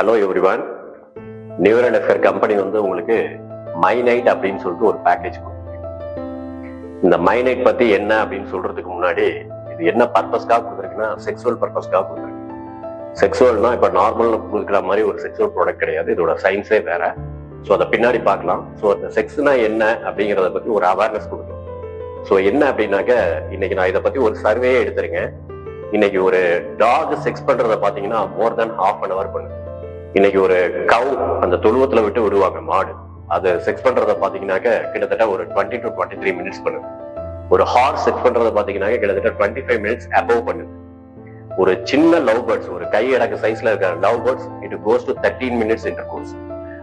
Hello everyone. Neural FR company வந்து உங்களுக்கு மைனைட் அப்படின்னு சொல்லிட்டு ஒரு பேக்கேஜ் கொடுத்துருக்கு. இந்த மைனைட் பத்தி என்ன அப்படின்னு சொல்றதுக்கு முன்னாடி இது என்ன பர்பஸ்க்காக கொடுத்துருக்குன்னா செக்ஸுவல் பர்பஸ்க்காக கொடுத்துருக்கு. செக்ஸுவல்னா இப்போ நார்மல் கொடுக்குற மாதிரி ஒரு செக்ஸுவல் ப்ராடக்ட் கிடையாது, இதோட சயின்ஸே வேற. ஸோ அதை பின்னாடி பார்க்கலாம். ஸோ அந்த செக்ஸ்னா என்ன அப்படிங்கிறத பத்தி ஒரு அவேர்னஸ் கொடுக்கணும். ஸோ என்ன அப்படின்னாக்க இன்னைக்கு நான் இதை பத்தி ஒரு சர்வே எடுத்திருக்கேன். இன்னைக்கு ஒரு டாக் செக்ஸ் பண்றதை பாத்தீங்கன்னா மோர் தென் ½ an hour பண்ணுது. இன்னைக்கு ஒரு கவ் அந்த தொழுவத்துல விட்டு விடுவாங்க மாடு, அது செக்ஸ் பண்றத பாத்தீங்கன்னாக்க கிட்டத்தட்ட ஒரு 20 to 23 minutes பண்ணுது. ஒரு ஹார்ஸ் செக்ஸ் பண்றத பாத்தீங்கன்னாக்க கிட்டத்தட்ட 25 minutes above பண்ணுது. ஒரு சின்ன லவ் பேர்ட்ஸ், ஒரு கை அடக்கு சைஸ்ல இருக்கிற love birds, it goes to 13 minutes intercourse.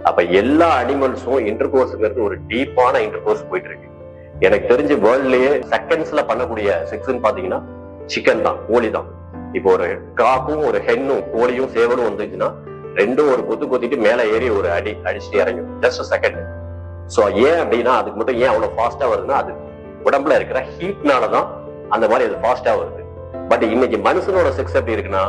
அப்ப எல்லா அனிமல்ஸும் இன்டர்கோர்ஸ்ங்கிறது ஒரு டீப்பான இன்டர்கோர்ஸ் போயிட்டு இருக்கு. எனக்கு தெரிஞ்சு வேர்ல்ட்லயே செகண்ட்ஸ்ல பண்ணக்கூடிய செக்ஸ்ன்னு பாத்தீங்கன்னா சிக்கன் தான், கோழி தான். இப்போ ஒரு காக்கும் ஒரு ஹென்னும் கோழியும் சேவலும் வந்துச்சுன்னா ரெண்டும் ஒரு கொத்து கொத்திட்டு மேல ஏறி ஒரு அடிச்சுட்டு இறங்கும், ஜஸ்ட் செகண்ட். சோ ஏன் அப்படின்னா அதுக்கு மட்டும் ஏன் அவ்வளவு ஃபாஸ்டா வருதுன்னா அது உடம்புல இருக்கிற ஹீட்னாலதான் அந்த மாதிரி அது ஃபாஸ்டா வருது. பட் இன்னைக்கு மனுஷனோட செக்ஸ் எப்படி இருக்குன்னா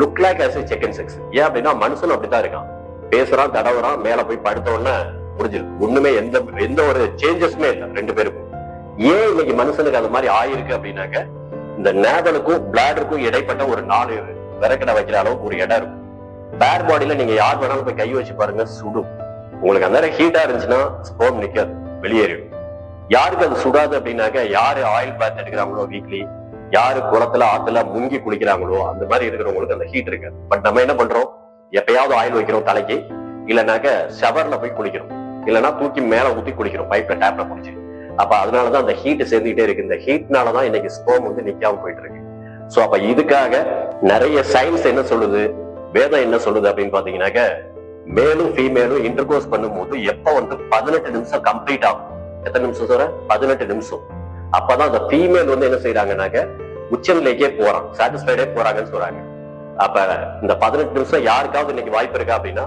look like as second sex. ஏன் அப்படின்னா மனுஷனும் அப்படித்தான் இருக்கான், பேசுறான், தடவுறான், மேல போய் படுத்த உடனே முடிஞ்சிருக்கு. ஒண்ணுமே எந்த ஒரு சேஞ்சஸுமே இல்லை ரெண்டு பேருக்கும். ஏன் இன்னைக்கு மனுஷனுக்கு அந்த மாதிரி ஆயிருக்கு அப்படின்னாக்க இந்த நேவலுக்கும் பிளாடருக்கும் இடைப்பட்ட ஒரு 4 விறக்கடை வைக்கிற அளவுக்கு ஒரு இடம் இருக்கும். பேர் பாடியில நீங்க யார் வேணாலும் போய் கை வச்சு பாருங்க, சுடும். உங்களுக்கு அந்த நேரம் ஹீட்டா இருந்துச்சுன்னா ஸ்போம் நிக்காது, வெளியேறிடும். யாருக்கு அது சுடாது அப்படின்னாக்க யாரு ஆயில் பாத் எடுக்கிறாங்களோ வீக்லி, யாரு குளத்துல ஆத்துல முங்கி குளிக்கிறாங்களோ அந்த மாதிரி இருக்கிறவங்களுக்கு அந்த ஹீட் இருக்காது. பட் நம்ம என்ன பண்றோம், எப்பயாவது ஆயில் வைக்கிறோம் தலைக்கு, இல்லைனாக்க ஷவர்ல போய் குளிக்கிறோம், இல்லைன்னா தூக்கி மேல ஊத்தி குளிக்கிறோம் பைப்ல டேப்ல குளிச்சு. அப்ப அதனாலதான் அந்த ஹீட் சேர்ந்துகிட்டே இருக்கு. இந்த ஹீட்னாலதான் இன்னைக்கு ஸ்போம் வந்து நிக்காம போயிட்டு இருக்கு. சோ அப்ப இதுக்காக நிறைய சயின்ஸ் என்ன சொல்லுது, வேதம் என்ன சொல்லுது அப்படின்னு பாத்தீங்கன்னாக்க மேலும் ஃபீமேலும் இன்டர்கோர்ஸ் பண்ணும்போது எப்ப வந்து 18 நிமிஷம் கம்ப்ளீட் ஆகும். எத்தனை நிமிஷம் சொல்ற? 18 நிமிஷம். அப்பதான் அந்த ஃபீமேல் வந்து என்ன செய்யறாங்கன்னாக்க உச்சநிலைக்கே போறான், சாட்டிஸ்ஃபைடே போறாங்கன்னு சொல்றாங்க. அப்ப இந்த 18 நிமிஷம் யாருக்காவது இன்னைக்கு வாய்ப்பு இருக்கா அப்படின்னா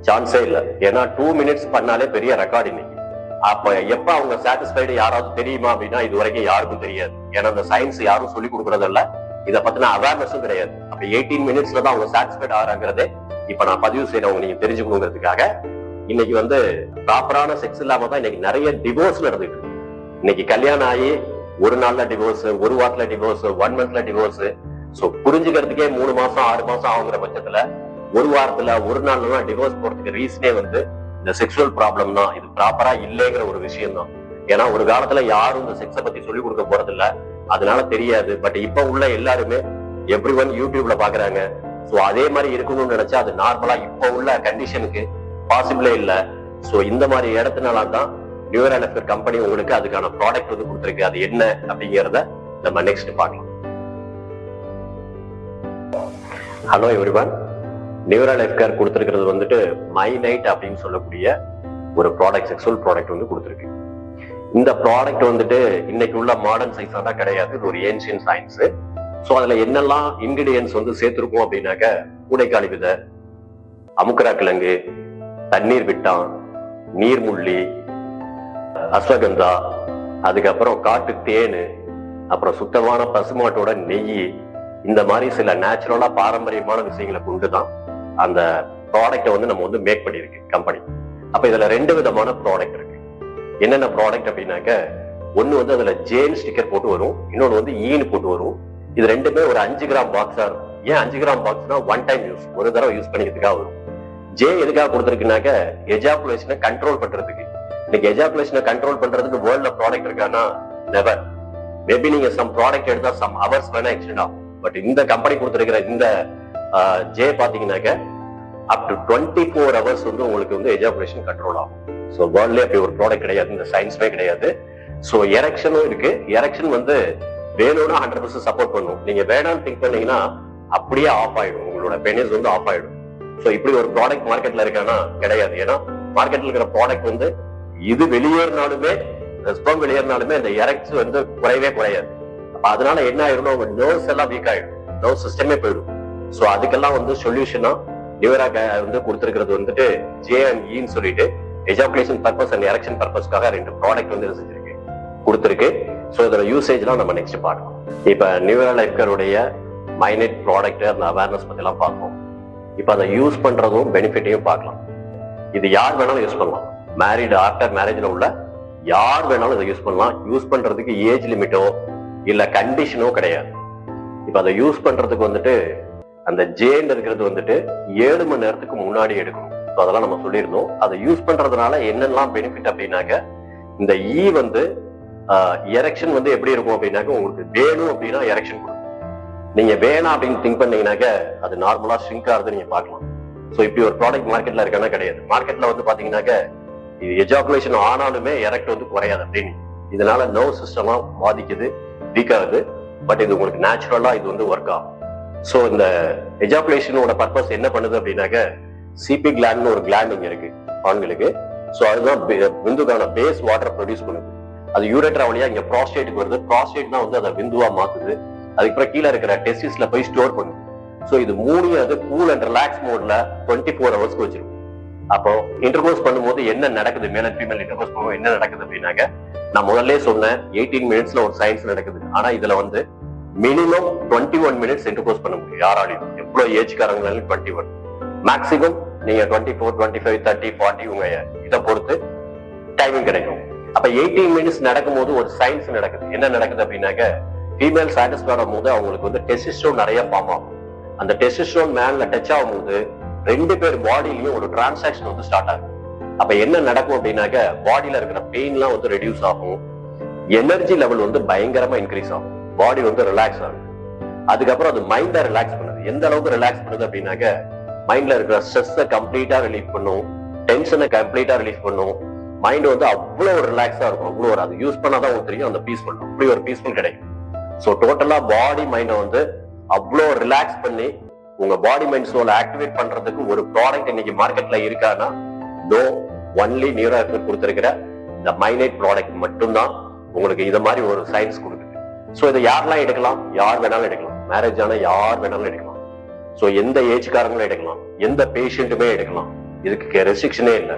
சான்ஸே இல்லை. ஏன்னா 2 minutes பண்ணாலே பெரிய ரெக்கார்டு இன்னைக்கு. அப்ப எப்ப அவங்க சாட்டிஸ்ஃபைடு யாராவது தெரியுமா அப்படின்னா இது வரைக்கும் யாருக்கும் தெரியாது. ஏன்னா அந்த சயின்ஸ் யாரும் சொல்லி கொடுக்கறது இல்ல, இதை பத்தின அவேர்னஸும் கிடையாது. அப்ப 18 minutesல தான் அவங்க சாட்டிஸ்ஃபைட் ஆகிறாங்கிறதே இப்ப நான் பதிவு செய்யறவங்க நீங்க தெரிஞ்சுக்கணுங்கிறதுக்காக. இன்னைக்கு வந்து ப்ராப்பரான செக்ஸ் இல்லாம தான் இன்னைக்கு நிறைய டிவோர்ஸ் நடந்துட்டு இருக்கு. இன்னைக்கு கல்யாணம் ஆகி ஒரு நாள்ல டிவோர்ஸ், ஒரு வாரத்துல டிவோர்ஸ், 1 monthல டிவோர்ஸ். சோ புரிஞ்சுக்கிறதுக்கே 3 மாசம் 6 மாசம் ஆகுங்கிற பட்சத்துல ஒரு வாரத்துல ஒரு நாள்ல டிவோர்ஸ் போறதுக்கு ரீசனே வந்து இந்த செக்ஷுவல் ப்ராப்ளம் தான். இது ப்ராப்பரா இல்லைங்கிற ஒரு விஷயம் தான். ஏன்னா ஒரு காலத்துல யாரும் இந்த செக்ஸை பத்தி சொல்லிக் கொடுக்க போறது இல்ல, அதனால தெரியாது. பட் இப்ப உள்ள எல்லாருமே எவ்ரிஒன் யூடியூப்ல பாக்குறாங்க. சோ அதே மாதிரி இருக்கணும்னு நினைச்சா அது நார்மலா இப்ப உள்ள கண்டிஷனுக்கு பாசிபிளே இல்ல. சோ இந்த மாதிரி இடத்துனால தான் நியூரல் எஃப்ஆர் கம்பெனி உங்களுக்கு அதுக்கான ப்ராடக்ட் வந்து கொடுத்துருக்கு. அது என்ன அப்படிங்கிறத நம்ம நெக்ஸ்ட் பார்க்கலாம். ஹலோ எவ்ரிவன், நியூரல் எஃப்ஆர் கொடுத்திருக்கிறது வந்துட்டு மைனைட் அப்படின்னு சொல்லக்கூடிய ஒரு ப்ராடக்ட், செக்ஸுவல் ப்ராடக்ட் வந்து கொடுத்துருக்கு. இந்த ப்ராடக்ட் வந்துட்டு இன்னைக்கு உள்ள மாடர்ன் சயின்ஸா தான் கிடையாது, இது ஒரு ஏன்ஷியன் சயின்ஸ். ஸோ அதுல என்னெல்லாம் இன்கிரிடியன்ஸ் வந்து சேர்த்திருக்கோம் அப்படின்னாக்க பூனைக்காளி விதை, அமுக்கரா கிழங்கு, தண்ணீர் விட்டான், நீர்முள்ளி, அஸ்வகந்தா, அதுக்கப்புறம் காட்டு தேனு, அப்புறம் சுத்தமான பசுமாட்டோட நெய், இந்த மாதிரி சில நேச்சுரலா பாரம்பரியமான விஷயங்களை கொண்டுதான் அந்த ப்ராடக்டை வந்து நம்ம வந்து மேக் பண்ணிருக்கு கம்பெனி. அப்ப இதுல 2 விதமான ப்ராடக்ட் இருக்கு. என்னென்ன ப்ராடக்ட் அப்படின்னாக்க ஒண்ணு வந்து அதுல ஜேன் ஸ்டிக்கர் போட்டு வரும், இன்னொன்னு வந்து ஈனு போட்டு வரும். இது ரெண்டுமே ஒரு 5 கிராம் பாக்ஸா இருக்கும். ஏன் 5 கிராம் பாக்ஸ்னா ஒன் டைம் யூஸ், ஒரு தடவை யூஸ் பண்ணிக்கிறதுக்காக வரும். ஜே எதுக்காக கொடுத்துருக்குனாக்க எஜாகுலேஷனை கண்ட்ரோல் பண்றதுக்கு. இன்னைக்கு எஜாகுலேஷனை கண்ட்ரோல் பண்றதுக்கு வேர்ல்ட்ல ப்ராடக்ட் இருக்கான்னா நெவர். மேபி நீங்க சம் ப்ராடக்ட் எடுத்தா சம் ஹவர்ஸ் வேணா எக்ஸ்டெண்ட் ஆகும். பட் இந்த கம்பெனி கொடுத்துருக்கிற இந்த ஜே பாத்தீங்கன்னாக்க அப் டு 24 hours வந்து உங்களுக்கு வந்து எஜாகுலேஷன் கண்ட்ரோல் ஆகும். ஸோ வேர்ல்ட்லேயே அப்படி ஒரு ப்ராடக்ட் கிடையாது, இந்த சயின்ஸுமே கிடையாது. ஸோ எரெக்ஷனும் இருக்கு. எரெக்ஷன் வந்து வேணும்னா 100% சப்போர்ட் பண்ணும். நீங்க வேணாம்னு திங்க் பண்ணீங்கன்னா அப்படியே ஆஃப் ஆயிடும், உங்களோட பெனிஸ் வந்து ஆஃப் ஆயிடும். ஸோ இப்படி ஒரு ப்ராடக்ட் மார்க்கெட்ல இருக்கானா கிடையாது. ஏன்னா மார்க்கெட்ல இருக்கிற ப்ராடக்ட் வந்து இது வெளியேறினாலுமே, ஸ்பெர்ம் வெளியேறினாலுமே இந்த எரெக்ஷன் வந்து குறையவே குறையாது. அப்ப அதனால என்ன ஆயிடும், உங்க நர்வ்ஸ் எல்லாம் வீக் ஆயிடும், நர்வ் சிஸ்டமே போயிடும். ஸோ அதுக்கெல்லாம் வந்து சொல்யூஷனா நியூரா வந்து கொடுத்துருக்கிறது வந்துட்டு ஜே அண்ட் ஈன்னு சொல்லிட்டு எஜாகுலேஷன் பர்பஸ் அண்ட் எரெக்ஷன் பர்பஸ்க்காக 2 ப்ராடக்ட் வந்து செஞ்சிருக்கு கொடுத்துருக்கு. ஸோ இதோட யூசேஜ்லாம் நம்ம நெக்ஸ்ட் பார்க்கலாம். இப்ப நியூரல் எஃப்ஆர் உடைய மைனைட் ப்ராடக்ட் அந்த அவேர்னஸ் பத்தி எல்லாம் பார்ப்போம். இப்ப அதை யூஸ் பண்றதும் பெனிஃபிட்டையும் பார்க்கலாம். இது யார் வேணாலும் யூஸ் பண்ணலாம். மேரிடு ஆஃப்டர் மேரேஜ்ல உள்ள யார் வேணாலும் இதை யூஸ் பண்ணலாம். யூஸ் பண்றதுக்கு ஏஜ் லிமிட்டோ இல்ல கண்டிஷனோ கிடையாது. இப்ப அதை யூஸ் பண்றதுக்கு வந்துட்டு அந்த ஜேன் இருக்கிறது வந்துட்டு 7 மணி நேரத்துக்கு முன்னாடி எடுக்கணும். அதெல்லாம் நம்ம சொல்லியிருந்தோம். அதை யூஸ் பண்றதுனால என்னெல்லாம் பெனிஃபிட் அப்படின்னாக்க, இந்த வந்து எரெக்ஷன் வந்து எப்படி இருக்கும் அப்படின்னாக்க, உங்களுக்கு வேணும் அப்படின்னா எரெக்ஷன் கொடுக்கும். நீங்க வேணாம் அப்படின்னு திங்க் பண்ணீங்கன்னாக்க அது நார்மலா ஷ்ரிங்க் ஆகுது நீங்க பார்க்கலாம். ஸோ இப்படி ஒரு ப்ராடக்ட் மார்க்கெட்ல இருக்கானா கிடையாது. மார்க்கெட்ல வந்து பாத்தீங்கன்னாக்க இது எஜாகுலேஷன் ஆனாலுமே எரெக்ட் வந்து குறையாது அப்படின்னு. இதனால நர்வ் சிஸ்டம்லாம் பாதிக்குது, வீக் ஆகுது. பட் இது உங்களுக்கு நேச்சுரலா இது வந்து ஒர்க் ஆகும். ஸோ இந்த எஜாகுலேஷனோட பர்பஸ் என்ன பண்ணுது அப்படின்னாக்க, சிபி கிளாண்ட் ஒரு கிளாண்ட் இங்க இருக்கு ஆண்களுக்கு. ஸோ அதுதான் விந்துக்கான பேஸ் வாட்டர் ப்ரொடியூஸ் பண்ணுது. அது யூரேட்ரா வழியா இங்க ப்ராஸ்டேட்டுக்கு வருது. ப்ராஸ்டேட் தான் வந்து அதை விந்துவா மாத்துது. அதுக்கப்புறம் கீழே இருக்கிற டெஸ்டிஸ்ல போய் ஸ்டோர் பண்ணுது. ஸோ இது மூணையும் அது கூல் அண்ட் ரிலாக்ஸ் மோட்ல 24 ஹவர்ஸ்க்கு வச்சிருக்கும். அப்போ இன்டர்கோர்ஸ் பண்ணும்போது என்ன நடக்குது, மேல் அண்ட் ஃபீமேல் இன்டர்கோர்ஸ் பண்ணும்போது என்ன நடக்குது அப்படின்னாக்க, நான் முதல்ல சொன்னேன் 18 மினிட்ஸ்ல ஒரு சயின்ஸ் நடக்குது. ஆனா இதுல வந்து மினிமம் 21 மினிட்ஸ் இன்டர்கோர்ஸ் பண்ண முடியும் யாராலையும். எவ்வளவு ஏஜ்காரங்களாலும் 21, மேக்சிமம் நீங்க 24, 25, 30, 40 உங்க இதை பொறுத்து டைமிங் கிடைக்கும். அப்ப 18 மினிட்ஸ் நடக்கும் போது ஒரு சயின்ஸ் நடக்குது. என்ன நடக்குது அப்படின்னாக்க, ஃபீமேல் சாட்டிஸ்ஃபைட் ஆகும் போது அவங்களுக்கு வந்து டெஸ்டோஸ்டெரோன் நிறைய ஃபார்ம் ஆகும். அந்த டெஸ்டோஸ்டெரோன் மேல டச் ஆகும் போது 2 பேர் பாடியிலயும் ஒரு டிரான்சாக்ஷன் வந்து ஸ்டார்ட் ஆகும். அப்ப என்ன நடக்கும் அப்படின்னாக்க, பாடியில இருக்கிற பெயின்லாம் வந்து ரெடியூஸ் ஆகும். எனர்ஜி லெவல் வந்து பயங்கரமா இன்க்ரீஸ் ஆகும். பாடி வந்து ரிலாக்ஸ் ஆகும். அதுக்கப்புறம் அது மைண்டை ரிலாக்ஸ் பண்ணுது. எந்த அளவுக்கு ரிலாக்ஸ் பண்ணுது அப்படின்னாக்க, மைண்ட்ல இருக்கிற ஸ்ட்ரெஸ்ஸை கம்ப்ளீட்டா ரிலீஃப் பண்ணும், டென்ஷனை கம்ப்ளீட்டா ரிலீஃப் பண்ணும். மைண்ட் வந்து அவ்வளவு ஒரு ரிலாக்ஸா இருக்கும். அவ்வளவு ஒரு அது யூஸ் பண்ணாதான் உங்களுக்கு தெரியும் அந்த பீஸ்ஃபுல். அப்படி ஒரு பீஸ்ஃபுல் கிடைக்கும். ஸோ டோட்டலா பாடி மைண்டை வந்து அவ்வளோ ரிலாக்ஸ் பண்ணி உங்க பாடி மைண்ட் சோல் ஆக்டிவேட் பண்றதுக்கு ஒரு ப்ராடக்ட் இன்னைக்கு மார்க்கெட்ல இருக்கான்னா, நோ, ஒன்லி நியூரோ எஃபெக்ட் கொடுத்திருக்கிற இந்த மைனைட் ப்ராடக்ட் மட்டும்தான் உங்களுக்கு இத மாதிரி ஒரு சயின்ஸ் கொடுக்குது. ஸோ இதை யாரெல்லாம் எடுக்கலாம்? யார் வேணாலும் எடுக்கலாம். மேரேஜ் ஆனா யார் வேணாலும் எடுக்கலாம். ஸோ எந்த ஏஜ்காரங்களும் எடுக்கலாம், எந்த பேஷண்ட்டுமே எடுக்கலாம். இதுக்கு ரெஸ்ட்ரிக்ஷனே இல்லை.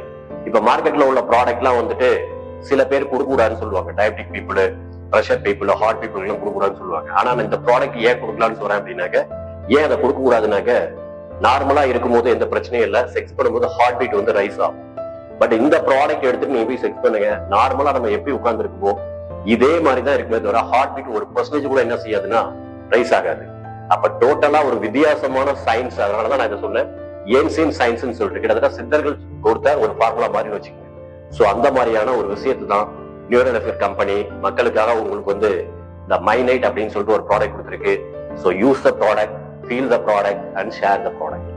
இப்ப மார்க்கெட்ல உள்ள ப்ராடக்ட்லாம் வந்துட்டு சில பேர் கொடுக்க கூடாதுன்னு சொல்லுவாங்க. Diabetic people, pressure people, heart people எல்லாம் கொடுக்க கூடாதுன்னு சொல்லுவாங்க. ஆனா இந்த ப்ராடக்ட் ஏன் கொடுக்கலாம்னு சொல்றேன் அப்படின்னாக்க, ஏன் அதை கொடுக்க கூடாதுனாக்க, நார்மலா இருக்கும்போது எந்த பிரச்சனையும் இல்லை. செக்ஸ் பண்ணும்போது ஹார்ட் பீட் வந்து ரைஸ் ஆகும். பட் இந்த ப்ராடக்ட் எடுத்துட்டு நீங்க போய் செக்ஸ் பண்ணுங்க, நார்மலா நம்ம எப்படி உட்கார்ந்து இருக்குமோ இதே மாதிரிதான் இருக்குமே தவிர ஹார்ட் பீட் 1% கூட என்ன செய்யாதுன்னா ரைஸ் ஆகாது. அப்ப டோட்டலா ஒரு வித்தியாசமான சயின்ஸ். அதனாலதான் நான் இதை சொன்னேன் ஏன்சியன் சயின்ஸ் சொல்லிட்டு, கிட்டத்தட்ட சித்தர்கள் கொடுத்த ஒரு ஃபார்முலா மாதிரி வச்சுக்கோங்க. சோ அந்த மாதிரியான ஒரு விஷயத்தை தான் நியூரோ எஃபெக்ட் கம்பெனி மக்களுக்காக உங்களுக்கு வந்து இந்த மைனைட் அப்படின்னு சொல்லிட்டு ஒரு ப்ராடக்ட் கொடுத்துருக்கு. So use the product, feel the product and share the product.